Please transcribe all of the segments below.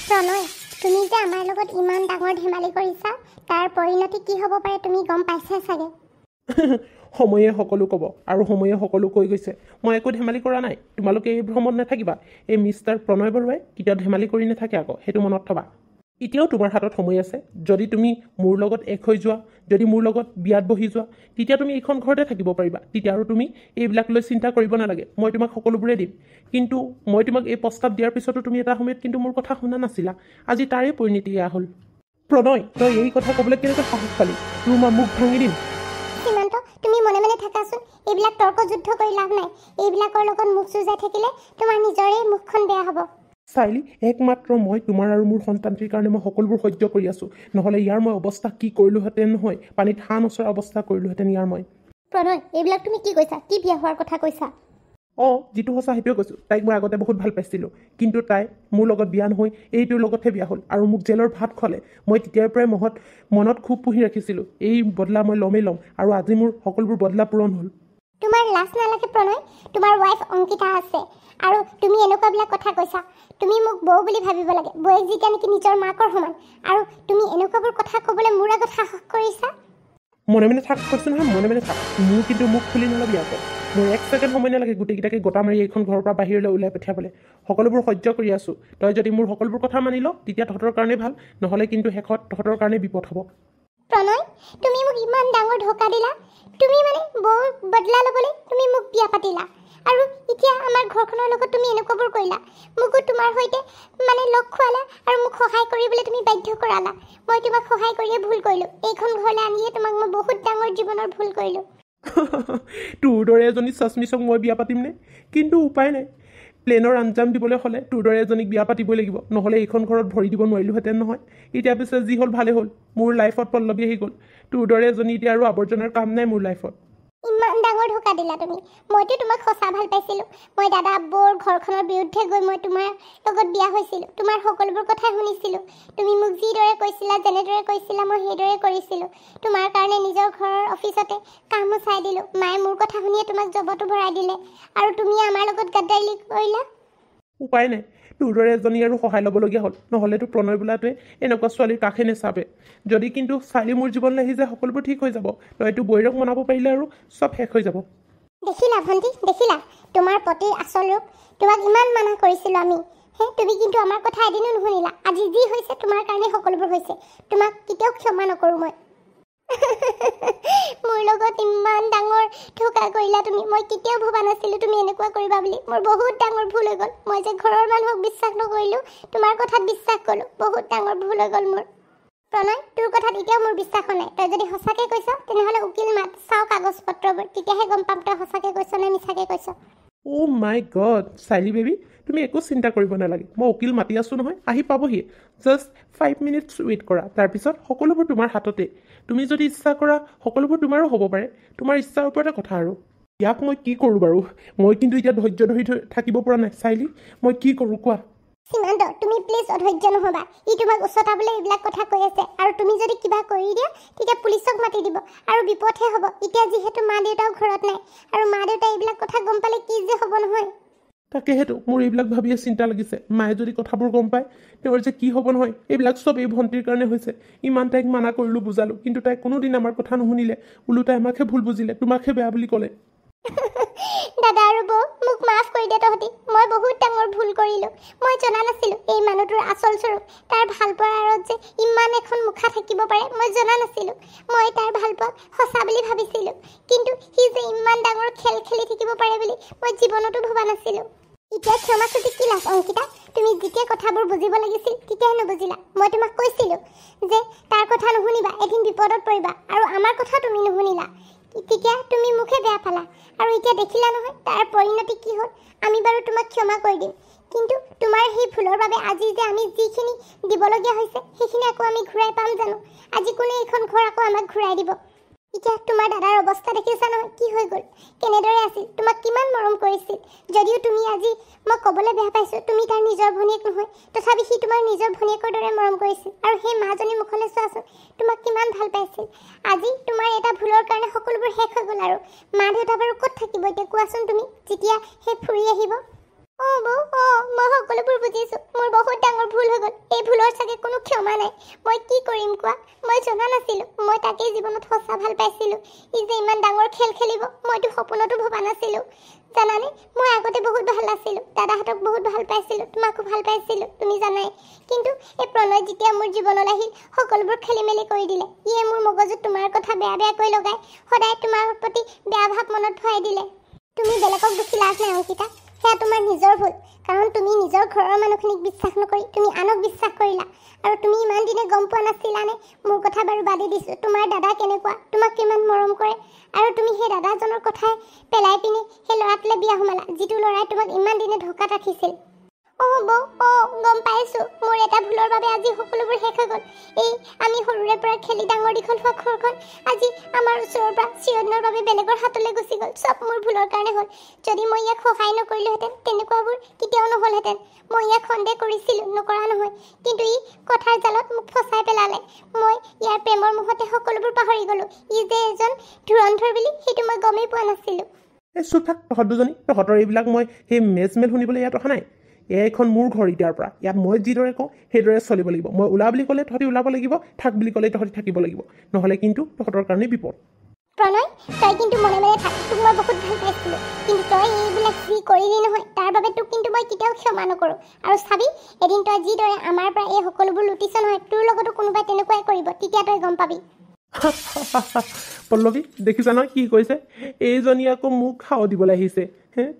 প্ৰণয়, তুমি যে আমাৰ লগত ইমান ডাঙৰ ধেমালি কৰিছা, তাৰ পৰিণতি কি হ'ব পাৰে তুমি গম পাইছা চাগে। সময়ে সকলো ক'ব আৰু সময়ে সকলো কৈ গৈছে। মই একো ধেমালি কৰা নাই। তোমালোকে এই ভ্ৰমত নাথাকিবা। এই মিষ্টাৰ প্ৰণয় বৰুৱাই কেতিয়াও ধেমালি কৰি নাথাকে আকৌ, সেইটো মনত থবা। এতিয়াও তোমাৰ হাতত সময় আছে। যদি তুমি মোৰ লগত এক হৈ যোৱা, যদি মোৰ লগত বিয়াত বহি যোৱা, তেতিয়া তুমি এইখন ঘৰতে থাকিব পাৰিবা। তেতিয়া আৰু তুমি এইবিলাক লৈ চিন্তা কৰিব নালাগে। মই তোমাক সকলোবোৰে দিম। কিন্তু মই তোমাক এই প্ৰস্তাৱ দিয়াৰ পিছতো তুমি এটা সময়ত কিন্তু মোৰ কথা শুনা নাছিলা। আজি তাৰে পৰিণতি এয়া হ'ল। প্ৰণয়, তই এই কথা ক'বলৈ কেনেকৈ সাহস পালি? তোৰ মই মুখ ভাঙি দিম। সীমান্ত, তুমি মনে মনে থাকাচোন। এইবিলাক তৰ্ক যুদ্ধ কৰি লাভ নাই। এইবিলাকৰ লগত মুখ যুঁজাই থাকিলে তোমাৰ নিজৰে মুখখন বেয়া হ'ব। চাইলি, একমাত্ৰ মই তোমাৰ আৰু মোৰ সন্তানটিৰ কাৰণে মই সকলোবোৰ সহ্য কৰি আছোঁ। নহ'লে ইয়াৰ মই অৱস্থা কি কৰিলোহেঁতেন নহয়, পানীত হাঁহ নচৰা অৱস্থা কৰিলোহেঁতেন ইয়াৰ মই। প্ৰণয়, এইবিলাক তুমি কি কৈছা? কি বিয়া হোৱাৰ কথা কৈছা? যিটো সঁচা সেইটোৱে কৈছোঁ। তাইক মই আগতে বহুত ভাল পাইছিলোঁ, কিন্তু তাই মোৰ লগত বিয়া নহয় এইটোৰ লগতহে বিয়া হ'ল আৰু মোক জেলৰ ভাত খোৱালে। মই তেতিয়াৰ পৰাই মনত খুব পুহি ৰাখিছিলোঁ, এই বদলা মই ল'মেই ল'ম, আৰু আজি মোৰ সকলোবোৰ বদলা পূৰণ হ'ল। তোমাৰ লাজ নালাগে প্ৰণয়? তোমাৰ ৱাইফ অংকিতা আছে আৰু তুমি এনেকুৱাবিলাক কথা কৈছা। তুমি মোক বৌ বুলি ভাবিব লাগে, বৌক যেতিয়া নেকি নিজৰ মাকৰ সমান, আৰু তুমি এনেকুৱাবোৰ কথা ক'বলৈ মোৰ আগত সাহস কৰিছা। মনে মনে থাক কৈছোঁ নহয়, মনে মনে থাক। মোৰ কিন্তু মুখ খুলি নল'বি আকৌ। মোৰ এক ছেকেণ্ড সময় নালাগে গোটেইকেইটাকে গোটা মাৰি এইখন ঘৰৰ পৰা বাহিৰলৈ ওলাই পঠিয়াবলৈ। সকলোবোৰ সহ্য কৰি আছোঁ। তই যদি মোৰ সকলোবোৰ কথা মানি ল, তেতিয়া তহঁতৰ কাৰণেই ভাল, নহ'লে কিন্তু শেষত তহঁতৰ কাৰণেই বিপদ হ'ব। প্ৰণয়, তুমি মোক ইমান ডাঙৰ ধোকা দিলা। তুমি মানে বৌৰ বদলা ল'বলৈ তুমি মোক বিয়া পাতিলা, আৰু এতিয়া আমাৰ ঘৰখনৰ লগত তুমি এনেকুৱাবোৰ কৰিলা। মোকো তোমাৰ সৈতে মানে লগ খোৱালা আৰু মোক সহায় কৰিবলৈ তুমি বাধ্য কৰালা। মই তোমাক সহায় কৰিয়ে ভুল কৰিলোঁ। এইখন ঘৰলৈ আনিয়ে তোমাক মই বহুত ডাঙৰ জীৱনৰ ভুল কৰিলোঁ। তোৰ দৰে এজনী চাচমিচক মই বিয়া পাতিমনে? কিন্তু উপায় নাই। প্লেনৰ আঞ্জাম দিবলৈ হ'লে তোৰ দৰে এজনীক বিয়া পাতিবই লাগিব, নহ'লে এইখন ঘৰত ভৰি দিব নোৱাৰিলোহেঁতেন নহয়। এতিয়া পিছে যি হ'ল ভালেই হ'ল। মোৰ লাইফত পল্লৱী আহি গ'ল। তোৰ দৰে এজনী এতিয়া আৰু আৱৰ্জনাৰ কাম নাই মোৰ লাইফত। ইমান ডাঙৰ ধোকা দিলা তুমি। মইতো তোমাক সঁচা ভাল পাইছিলোঁ। মই দাদা বৌৰ ঘৰখনৰ বিৰুদ্ধে গৈ মই তোমাৰ লগত বিয়া হৈছিলোঁ। তোমাৰ সকলোবোৰ কথাই শুনিছিলোঁ। তুমি মোক যিদৰে কৈছিলা, যেনেদৰে কৈছিলা, মই সেইদৰে কৰিছিলোঁ। তোমাৰ কাৰণে নিজৰ ঘৰৰ অফিচতে কামো চাই দিলোঁ। মায়ে মোৰ কথা শুনিয়ে তোমাক জবতো ভৰাই দিলে, আৰু তুমি আমাৰ লগত গাদ্দাৰি কৰিলা। উপায় নাই। তোৰ দৰে এজনী আৰু সহায় ল'বলগীয়া হ'ল, নহ'লেতো প্ৰণয় বোলাটোৱে এনেকুৱা ছোৱালীৰ কাষে নেচাপে। যদি কিন্তু চালি মোৰ জীৱনলৈ আহি যায়, সকলোবোৰ ঠিক হৈ যাব। তইতো বৈৰক মনাব পাৰিলে আৰু চব শেষ হৈ যাব। দেখিলা ভণ্টি, দেখিলা তোমাৰ পতিৰ আচল ৰূপ। তোমাক ইমান মানা কৰিছিলোঁ আমি, তুমি কিন্তু আমাৰ কথা এদিনো নুশুনিলা। আজি যি হৈছে তোমাৰ কাৰণে সকলোবোৰ হৈছে। তোমাক কেতিয়াও ক্ষমা নকৰোঁ মই। মোৰ লগত ইমান ডাঙৰ ধোকা কৰিলা তুমি। মই কেতিয়াও ভবা নাছিলোঁ তুমি এনেকুৱা কৰিবা বুলি। মোৰ বহুত ডাঙৰ ভুল হৈ গ'ল। মই যে ঘৰৰ মানুহক বিশ্বাস নকৰিলোঁ, তোমাৰ কথাত বিশ্বাস কৰিলোঁ। বহুত ডাঙৰ ভুল হৈ গ'ল মোৰ। প্ৰণয়, তোৰ কথাত এতিয়াও মোৰ বিশ্বাস নাই। তই যদি সঁচাকৈ কৈছ, তেনেহ'লে উকিল মাত, চাওঁ কাগজ পত্ৰবোৰ, তেতিয়াহে গম পাম তই সঁচাকৈ কৈছ নে মিছাকৈ কৈছ। অ' মাই গড, চাইলি বেবী, তুমি একো চিন্তা কৰিব নালাগে। মই উকিল মাতি আছোঁ নহয়, আহি পাবহি। জাষ্ট 5 মিনিটছ ৱেইট কৰা, তাৰপিছত সকলোবোৰ তোমাৰ হাততে। তুমি যদি ইচ্ছা কৰা, সকলোবোৰ তোমাৰো হ'ব পাৰে। তোমাৰ ইচ্ছাৰ ওপৰতে কথা আৰু। ইয়াক মই কি কৰোঁ বাৰু? মই কিন্তু এতিয়া ধৈৰ্য ধৰি থাকিব পৰা নাই। চাইলি, মই কি কৰোঁ কোৱা? সীমান্ত, তুমি প্লিজ অধৈৰ্য নহ'বা। ই তোমাক উচতাবলৈ এইবিলাক কথা কৈ আছে, আৰু তুমি যদি কিবা কৰি দিয়া, তেতিয়া পুলিচক মাতি দিব, আৰু বিপদহে হ'ব। এতিয়া যিহেতু মা দেউতাও ঘৰত নাই, আৰু মা দেউতাই এইবিলাক কথা গম পালে কি যে হ'ব নহয়। তাকেহেতো মোৰ এইবিলাক ভাবিয়ে চিন্তা লাগিছে। মায়ে যদি কথাবোৰ গম পায়, তেওঁৰ যে কি হ'ব নহয়। এইবিলাক চব এই ভণ্টিৰ কাৰণে হৈছে। ইমান তাইক মানা কৰিলোঁ, বুজালোঁ, কিন্তু তাই কোনোদিন আমাৰ কথা নুশুনিলে। ওলোটাই আমাকহে ভুল বুজিলে, তোমাকহে বেয়া বুলি ক'লে। দাদা আৰু বৌ, মোক মাফ কৰি দে তহঁতি। মই বহুত ডাঙৰ ভুল কৰিলোঁ। মই জনা নাছিলোঁ এই মানুহটোৰ আচল স্বৰূপ। তাৰ ভালপোৱাৰ আঁৰত যে ইমান এখন মুখা থাকিব পাৰে, মই জনা নাছিলোঁ। মই তাৰ ভালপোৱাক সঁচা বুলি ভাবিছিলোঁ, কিন্তু সি যে ইমান ডাঙৰ খেল খেলি থাকিব পাৰে বুলি মই জীৱনতো ভবা নাছিলোঁ। এতিয়া ক্ষমা খুজি কি লাভ অংকিতা? তুমি যেতিয়া কথাবোৰ বুজিব লাগিছিল তেতিয়াই নুবুজিলা। মই তোমাক কৈছিলোঁ যে তাৰ কথা নুশুনিবা, এদিন বিপদত পৰিবা, আৰু আমাৰ কথা তুমি নুশুনিলা। তেতিয়া তুমি মুখে বেয়া পালা, আৰু এতিয়া দেখিলা নহয় তাৰ পৰিণতি কি হ'ল। আমি বাৰু তোমাক ক্ষমা কৰি দিম, কিন্তু তোমাৰ সেই ভুলৰ বাবে আজি যে আমি যিখিনি দিবলগীয়া হৈছে সেইখিনি আকৌ আমি ঘূৰাই পাম জানো? আজি কোনে এইখন ঘৰ আকৌ আমাক ঘূৰাই দিব? এতিয়া তোমাৰ দাদাৰ অৱস্থা দেখিছা নহয়, কি হৈ গ'ল, কেনেদৰে আছিল, তোমাক কিমান মৰম কৰিছিল। যদিও তুমি আজি মই ক'বলৈ বেয়া পাইছোঁ তুমি তাৰ নিজৰ ভনীয়েক নহয়, তথাপি সি তোমাৰ নিজৰ ভনীয়েকৰ দৰে মৰম কৰিছিল, আৰু সেই মাজনী মুখলৈ চোৱাচোন, তোমাক কিমান ভাল পাইছিল। আজি তোমাৰ এটা ভুলৰ কাৰণে সকলোবোৰ শেষ হৈ গ'ল, আৰু মা দেউতা বাৰু ক'ত থাকিব এতিয়া কোৱাচোন তুমি, যেতিয়া সেই ফুৰি আহিব। বৌ, মই সকলোবোৰ বুজিছোঁ। মোৰ বহুত ডাঙৰ ভুল হৈ গ'ল। এই মোৰ চাগে কোনো ক্ষমা নাই মই কি কৰিম কোৱা মই জনা নাছিলোঁ মই তাকেই জীৱনত সঁচা ভাল পাইছিলোঁ ই যে ইমান ডাঙৰ খেল খেলিব মইতো সপোনতো ভবা নাছিলোঁ জানানে মই আগতে বহুত ভাল আছিলোঁ দাদাহঁতক বহুত ভাল পাইছিলোঁ তোমাকো ভাল পাইছিলোঁ তুমি জানাই কিন্তু এই প্ৰণয় যেতিয়া মোৰ জীৱনত আহিল সকলোবোৰ খেলি মেলি কৰি দিলে ইয়ে মোৰ মগজুত তোমাৰ কথা বেয়া বেয়াকৈ লগাই সদায় তোমাৰ প্ৰতি বেয়া ভাৱ মনত ভৰাই দিলে তুমি বেলেগক দুখী লাভ নাই অংকিতা সেয়া তোমাৰ নিজৰ ভুল কাৰণ তুমি নিজৰ ঘৰৰ মানুহখিনিক বিশ্বাস নকৰি তুমি আনক বিশ্বাস কৰিলা আৰু তুমি ইমান দিনে গম পোৱা নাছিলানে মোৰ কথা বাৰু বাদে দিছোঁ তোমাৰ দাদা কেনেকুৱা তোমাক কিমান মৰম কৰে আৰু তুমি সেই দাদাজনৰ কথাই পেলাই পিনে সেই ল'ৰাটোলৈ বিয়া সোমালা যিটো ল'ৰাই তোমাক ইমান দিনে ঢকাত ৰাখিছিল বৌ গম পাইছোঁ মোৰ এটা ভুলৰ বাবে আজি সকলোবোৰ শেষ হৈ গ'ল এই আমি সৰুৰে পৰা খেলি ডাঙৰ দীঘল হোৱা ঘৰখন আজি আমাৰ ওচৰৰ পৰা চিৰদিনৰ বাবে বেলেগৰ হাতলৈ গুচি গ'ল চব মোৰ ভুলৰ কাৰণে হ'ল যদি মই ইয়াক সহায় নকৰিলোহেঁতেন তেনেকুৱাবোৰ কেতিয়াও নহ'লহেঁতেন মই ইয়াক সন্দেহ কৰিছিলোঁ নকৰা নহয় কিন্তু ই কথাৰ জালত মোক ফচাই পেলালে মই ইয়াৰ প্ৰেমৰ মুহূৰ্তে সকলোবোৰ পাহৰি গ'লোঁ ই যে এজন ধুৰন্ধৰ বুলি সেইটো মই গমেই পোৱা নাছিলোঁ এই চুপ থাক তহঁত দুজনী তহঁতৰ এইবিলাক মই সেই মেজমেল শুনিবলৈ ইয়াত অহা নাই এইখন মোৰ ঘৰ এতিয়াৰ পৰা ইয়াত মই যিদৰে কওঁ সেইদৰে চলিব লাগিব মই ওলা বুলি ক'লে তহঁতি ওলাব লাগিব থাক বুলি ক'লে তহঁতি থাকিব লাগিব নহ'লে কিন্তু তহঁতৰ কাৰণে বিপদ প্ৰণয় তই কিন্তু মনে মনে থাক তোক মই বহুত ভাল পাইছিলোঁ কিন্তু তই এইবিলাক যি কৰিলি নহয় তাৰ বাবে তোক কিন্তু মই কেতিয়াও ক্ষমা নকৰোঁ আৰু চাবি এদিন তই যিদৰে আমাৰ পৰা এই সকলোবোৰ লুটিছ নহয় তোৰ লগতো কোনোবাই তেনেকুৱাই কৰিব তেতিয়া তই গম পাবি পল্লৱী দেখিছা নহয় কি কৈছে এইজনী আকৌ মোক খাও দিবলৈ আহিছে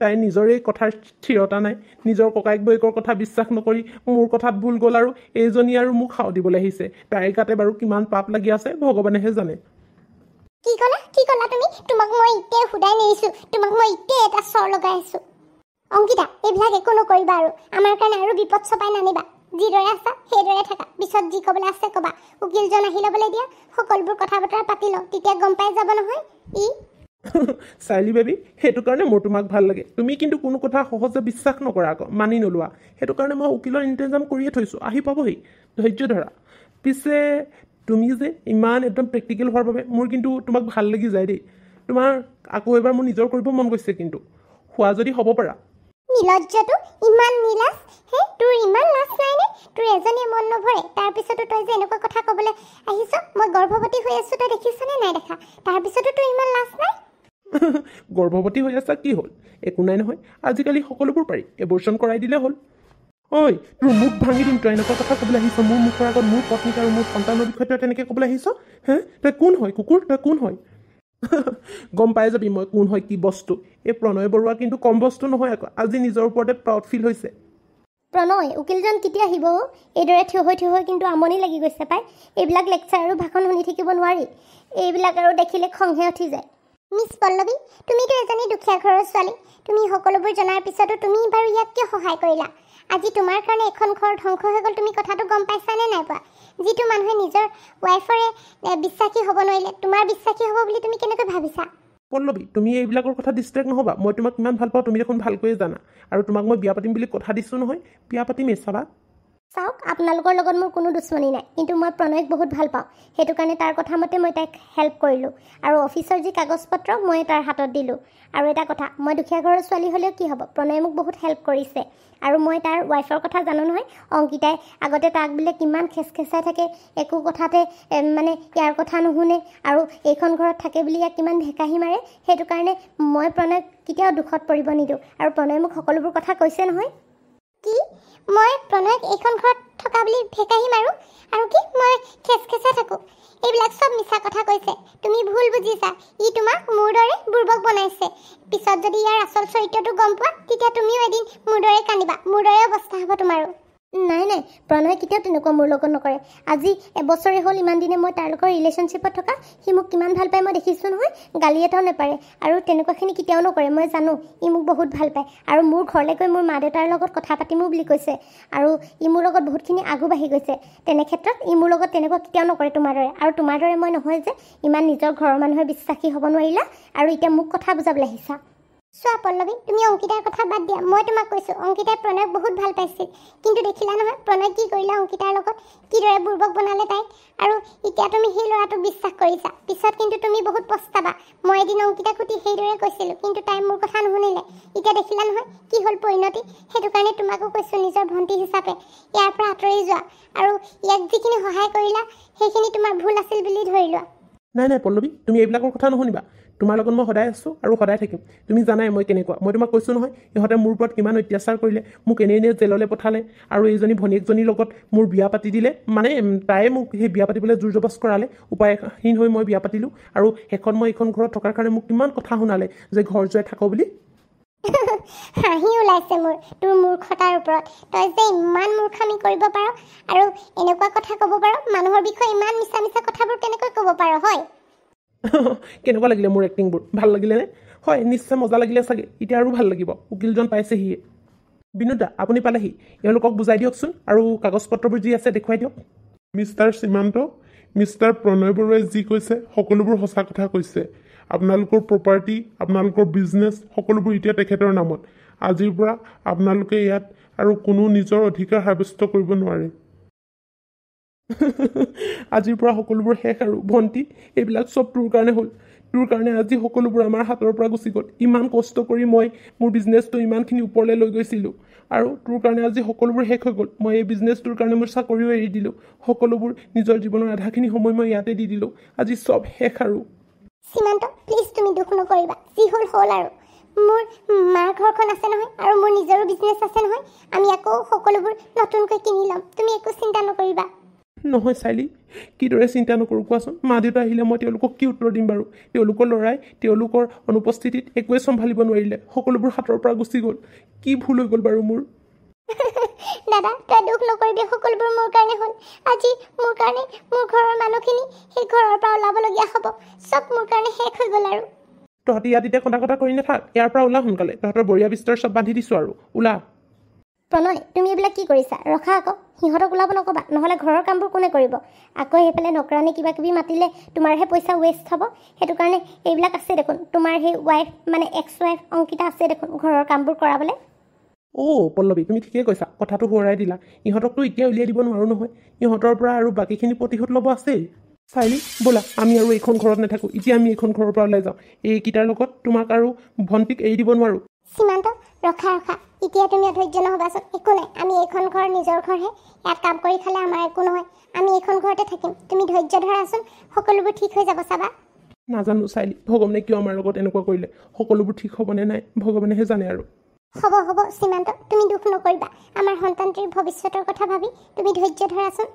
তাই নিজৰে কথাৰ স্থিৰতা নাই নিজৰ ককায়েক বৈয়েকৰ কথা বিশ্বাস নকৰি মোৰ কথাত ভুল গ'ল আৰু এইজনী আৰু মোক খাও দিবলৈ আহিছে তাইৰ গাতে বাৰু কিমান পাপ লাগি আছে ভগৱানেহে জানে কি ক'লা তুমি তোমাক মই ইতে সুদাই নেৰিছোঁ তোমাক মই ইতে এটা চৰ লগাই আছোঁ অংকিতা এইবিলাক একো নকৰিবা আৰু আমাৰ কাৰণে আৰু বিপদ চপাই নানিবা যিদৰে আছা সেইদৰে থাকা পিছত যি ক'বলৈ আছে ক'বা উকিলজন আহি ল'বলৈ দিয়া সকলোবোৰ কথা বতৰা পাতি লওঁ তেতিয়া গম পাই যাব নহয় চাইলি বেবী সেইটো কাৰণে মোৰ তোমাক ভাল লাগে তুমি কিন্তু কোনো কথা সহজে বিশ্বাস নকৰা আকৌ মানি নোলোৱা সেইটো কাৰণে মই উকিলৰ ইণ্টেজাম কৰিয়ে থৈছোঁ আহি পাবহি ধৈৰ্য ধৰা পিছে তুমি যে ইমান একদম প্ৰেক্টিকেল হোৱাৰ বাবে মোৰ কিন্তু তোমাক ভাল লাগি যায় দেই তোমাৰ আকৌ এবাৰ মোৰ নিজৰ কৰিব মন গৈছে কিন্তু হোৱা যদি হ'ব পাৰা নীলজ্জটো ইমান নীলাজ তোৰ ইমান লাজ নাইনে তোৰ এজনীয়ে মন নভৰে তাৰপিছতো তই যে এনেকুৱা কথা ক'বলৈ আহিছ মই গৰ্ভৱতী হৈ আছোঁ তই দেখিছনে নাই দেখা তাৰপিছতো তোৰ ইমান লাজ নাই গৰ্ভৱতী হৈ আছা কি হ'ল একো নাই নহয় আজিকালি সকলোবোৰ পাৰি এবৰ্চন কৰাই দিলে হ'ল ঐ তোৰ মুখ ভাঙি দিম তই এনেকুৱা কথা ক'বলৈ আহিছ মোৰ মুখৰ আগত মোৰ পত্নীক আৰু মোৰ সন্তানৰ বিষয়ে তই তেনেকৈ ক'বলৈ আহিছ তই কোন হয় কুকুৰ তই কোন হয় গম পাই যাবি মই কোন হয় কি বস্তু এই প্ৰণয় বৰুৱা কিন্তু কম বস্তু নহয় আকৌ আজি নিজৰ ওপৰতে প্ৰাউড ফিল হৈছে প্ৰণয় উকিলজন কেতিয়া আহিব এইদৰে থিয় হৈ কিন্তু আমনি লাগি গৈছে পাই এইবিলাক লেকচাৰ আৰু ভাষণ শুনি থাকিব নোৱাৰি এইবিলাক আৰু দেখিলে খংহে উঠি যায় মিছ পল্লৱী তুমিতো এজনী দুখীয়া ঘৰৰ ছোৱালী তুমি সকলোবোৰ জনাৰ পিছতো তুমি বাৰু ইয়াক কিয় সহায় কৰিলা আজি তোমাৰ কাৰণে এখন ঘৰ ধ্বংস হৈ গ'ল তুমি কথাটো গম পাইছানে নাই পোৱা যিটো মানুহে নিজৰ ৱাইফৰে বিশ্বাসী হ'ব নোৱাৰিলে তোমাৰ বিশ্বাসী হ'ব বুলি তুমি কেনেকৈ ভাবিছা পল্লৱী তুমি এইবিলাকৰ কথা ডিষ্ট্ৰেক্ট নহ'বা মই তোমাক কিমান ভাল পাওঁ তুমি দেখোন ভালকৈয়ে জানা আৰু তোমাক মই বিয়া পাতিম বুলি কথা দিছোঁ নহয় বিয়া পাতিমেই চাবা চাওক আপোনালোকৰ লগত মোৰ কোনো দুশ্মনী নাই কিন্তু মই প্ৰণয়ক বহুত ভাল পাওঁ সেইটো কাৰণে তাৰ কথা মতে মই তাইক হেল্প কৰিলোঁ আৰু অফিচৰ যি কাগজ পত্ৰ মই তাৰ হাতত দিলোঁ আৰু এটা কথা মই দুখীয়া ঘৰৰ ছোৱালী হ'লেও কি হ'ব প্ৰণয়ে মোক বহুত হেল্প কৰিছে আৰু মই তাৰ ৱাইফৰ কথা জানো নহয় অংকিতাই আগতে তাক বোলে কিমান খেচখেচাই থাকে একো কথাতে মানে ইয়াৰ কথা নুশুনে আৰু এইখন ঘৰত থাকে বুলি ইয়াক কিমান ভেকাহি মাৰে সেইটো কাৰণে মই প্ৰণয়ক কেতিয়াও দুখত পৰিব নিদিওঁ আৰু প্ৰণয়ে মোক সকলোবোৰ কথা কৈছে নহয় কি মই প্ৰণয়ক এইখন ঘৰত থকা বুলি ভেকাহি মাৰোঁ আৰু কি মই খেচখেচাই থাকোঁ এইবিলাক চব মিছা কথা কৈছে তুমি ভুল বুজিছা ই তোমাক মোৰ দৰে বুৰ্বক বনাইছে পিছত যদি ইয়াৰ আচল চৰিত্ৰটো গম পোৱা তেতিয়া তুমিও এদিন মোৰ দৰে কান্দিবা মোৰ দৰে অৱস্থা হ'ব তোমাৰো নাই প্ৰণয়ে কেতিয়াও তেনেকুৱা মোৰ লগত নকৰে আজি এবছৰে হ'ল ইমান দিনে মই তাৰ লগত ৰিলেশ্যনশ্বিপত থকা সি মোক কিমান ভাল পায় মই দেখিছোঁ নহয় গালি এটাও নেপাৰে আৰু তেনেকুৱাখিনি কেতিয়াও নকৰে মই জানো ই মোক বহুত ভাল পায় আৰু মোৰ ঘৰলৈ গৈ মোৰ মা দেউতাৰ লগত কথা পাতিমো বুলি কৈছে আৰু ই মোৰ লগত বহুতখিনি আগু বাঢ়ি গৈছে তেনে ক্ষেত্ৰত ই মোৰ লগত তেনেকুৱা কেতিয়াও নকৰে তোমাৰ দৰে আৰু তোমাৰ দৰে মই নহয় যে ইমান নিজৰ ঘৰৰ মানুহে বিশ্বাসী হ'ব নোৱাৰিলা আৰু এতিয়া মোক কথা বুজাবলৈ আহিছা চোৱা পল্লৱী, তুমি অংকিতাৰ কথা বাদ দিয়া। মই তোমাক কৈছোঁ অংকিতাই প্ৰণয়ক বহুত ভাল পাইছিল, কিন্তু দেখিলা নহয় প্ৰণয় কি কৰিলে অংকিতাৰ লগত, কিদৰে বুৰ্বক বনালে তাইক। আৰু এতিয়া তুমি সেই ল'ৰাটোক বিশ্বাস কৰিছা, পিছত কিন্তু তুমি বহুত পস্তাবা। মই এদিন অংকিতাক সুধি সেইদৰে কৈছিলোঁ, কিন্তু তাই মোৰ কথা নুশুনিলে। এতিয়া দেখিলা নহয় কি হ'ল পৰিণতি। সেইটো কাৰণে তোমাকো কৈছোঁ নিজৰ ভণ্টি হিচাপে ইয়াৰ পৰা আঁতৰি যোৱা, আৰু ইয়াক যিখিনি সহায় কৰিলা সেইখিনি তোমাৰ ভুল আছিল বুলি ধৰি লোৱা। নাই পল্লৱী, তুমি এইবিলাকৰ কথা নুশুনিবা। তোমাৰ লগত মই সদায় আছোঁ আৰু সদায় থাকিম। তুমি জানাই মই কেনেকুৱা। মই তোমাক কৈছোঁ নহয়, ইহঁতে মোৰ ওপৰত কিমান অত্যাচাৰ কৰিলে, মোক এনেই জেললৈ পঠালে, আৰু এইজনী ভনীয়েকজনীৰ লগত মোৰ বিয়া পাতি দিলে। মানে তায়ে মোক সেই বিয়া পাতিবলৈ জোৰ জবজ কৰালে। উপায়হীন হৈ মই বিয়া পাতিলোঁ, আৰু শেষত মই এইখন ঘৰত থকাৰ কাৰণে মোক কিমান কথা শুনালে যে ঘৰ যোৱাই থাকো বুলি। হাঁহি ওলাইছে মোৰ তোৰ মূৰ্খতাৰ ওপৰত। তই যে ইমান মূৰ্খামি কৰিব পাৰ, আৰু এনেকুৱা কথা ক'ব পাৰ, মানুহৰ বিষয়ে ইমান মিছা মিছা কথাবোৰ কেনেকৈ ক'ব পাৰ হয়? কেনেকুৱা লাগিলে মোৰ এক্টিংবোৰ? ভাল লাগিলেনে? হয়, নিশ্চয় মজা লাগিলে চাগে। এতিয়া আৰু ভাল লাগিব। উকিলজন পাইছেহিয়ে। বিনোদ দা, আপুনি পালেহি। এওঁলোকক বুজাই দিয়কচোন, আৰু কাগজ পত্ৰবোৰ যি আছে দেখুৱাই দিয়ক। মিষ্টাৰ সীমান্ত, মিষ্টাৰ প্ৰণয় বৰুৱাই যি কৈছে সকলোবোৰ সঁচা কথা কৈছে। আপোনালোকৰ প্ৰপাৰ্টি, আপোনালোকৰ বিজনেছ সকলোবোৰ এতিয়া তেখেতৰ নামত। আজিৰ পৰা আপোনালোকে ইয়াত আৰু কোনো নিজৰ অধিকাৰ সাব্যস্ত কৰিব নোৱাৰে। আজিৰ পৰা সকলোবোৰ শেষ। আৰু ভণ্টি, এইবিলাক চব তোৰ কাৰণে হ'ল। তোৰ কাৰণে আজি সকলোবোৰ আমাৰ হাতৰ পৰা গুচি গ'ল। ইমান কষ্ট কৰি মই মোৰ বিজনেছটো ইমানখিনি ওপৰলৈ লৈ গৈছিলোঁ, আৰু তোৰ কাৰণে আজি সকলোবোৰ শেষ হৈ গ'ল। মই এই বিজনেছটোৰ কাৰণে মোৰ চাকৰিও এৰি দিলোঁ। সকলোবোৰ নিজৰ জীৱনৰ আধাখিনি সময় মই ইয়াতে দি দিলোঁ। আজি চব শেষ। আৰু সীমান্ত, প্লিজ তুমি দুখ নকৰিবা। যি হ'ল হ'ল আৰু। মোৰ মাৰ ঘৰখন আছে নহয়, আৰু মোৰ নিজৰো বিজনেছ আছে নহয়। আমি আকৌ সকলোবোৰ নতুনকৈ কিনি ল'ম। তুমি একো চিন্তা নকৰিবা। নহয় চাইলি, কিদৰে চিন্তা নকৰোঁ কোৱাচোন? মা দেউতা আহিলে মই তেওঁলোকক কি উত্তৰ দিম বাৰু? তেওঁলোকৰ ল'ৰাই তেওঁলোকৰ অনুপস্থিতিত একোৱে চম্ভালিব নোৱাৰিলে। সকলোবোৰ হাতৰ পৰা গুচি গ'ল। কি ভুল হৈ গ'ল বাৰু মোৰ? দাদা, তই দুখ নকৰিবি। সকলোবোৰ মোৰ কাৰণে হ'ল। আজি মোৰ কাৰণে মোৰ ঘৰৰ মানুহখিনি সেই ঘৰৰ পৰা ওলাবলগীয়া হ'ব। চব মোৰ কাৰণে শেষ হৈ গ'ল। আৰু তহঁতি ইয়াত এতিয়া কটা কৰি নাথাক। ইয়াৰ পৰা ওলা সোনকালে। তহঁতৰ বৰীয়া বিস্তৰ চব বান্ধি দিছোঁ, আৰু ওলা। প্ৰণয়, তুমি এইবিলাক কি কৰিছা? ৰখা আকৌ, সিহঁতক ওলাব নক'বা, নহ'লে ঘৰৰ কামবোৰ কোনে কৰিব? আকৌ সেইফালে নকৰানি কিবা কিবি মাতিলে তোমাৰহে পইচা ৱেষ্ট হ'ব। সেইটো কাৰণে এইবিলাক আছে দেখোন, তোমাৰ সেই ৱাইফ মানে এক্স ৱাইফ অংকিতা আছে দেখোন ঘৰৰ কামবোৰ কৰাবলৈ। পল্লৱী, তুমি ঠিকেই কৈছা। কথাটো সোঁৱৰাই দিলা। ইহঁতকতো এতিয়া উলিয়াই দিব নোৱাৰোঁ নহয়। ইহঁতৰ পৰা আৰু বাকীখিনি প্ৰতিশোধ ল'ব আছেই। চাইলি, ব'লা আমি আৰু এইখন ঘৰত নাথাকোঁ। এতিয়া আমি এইখন ঘৰৰ পৰা ওলাই যাওঁ। এইকেইটাৰ লগত তোমাক আৰু ভণ্টিক এৰি দিব নোৱাৰোঁ। সীমান্ত, ৰখা। এতিয়া তুমি অধৈৰ্য নহ'বাচোন। একো নাই, আমি এইখন ঘৰ নিজৰ ঘৰহে। ইয়াত কাম কৰি খালে আমাৰ একো নহয়। আমি এইখন ঘৰতে থাকিম। তুমি ধৈৰ্য ধৰাচোন, সকলোবোৰ ঠিক হৈ যাব, চাবা। নাজানো চাইলি, ভগৱানে কিয় আমাৰ লগত এনেকুৱা কৰিলে। সকলোবোৰ ঠিক হ'বনে নাই ভগৱানেহে জানে। আৰু হ'ব সীমান্ত, তুমি দুখ নকৰিবা। আমাৰ সন্তানটিৰ ভৱিষ্যতৰ কথা ভাবি তুমি ধৈৰ্য ধৰাচোন।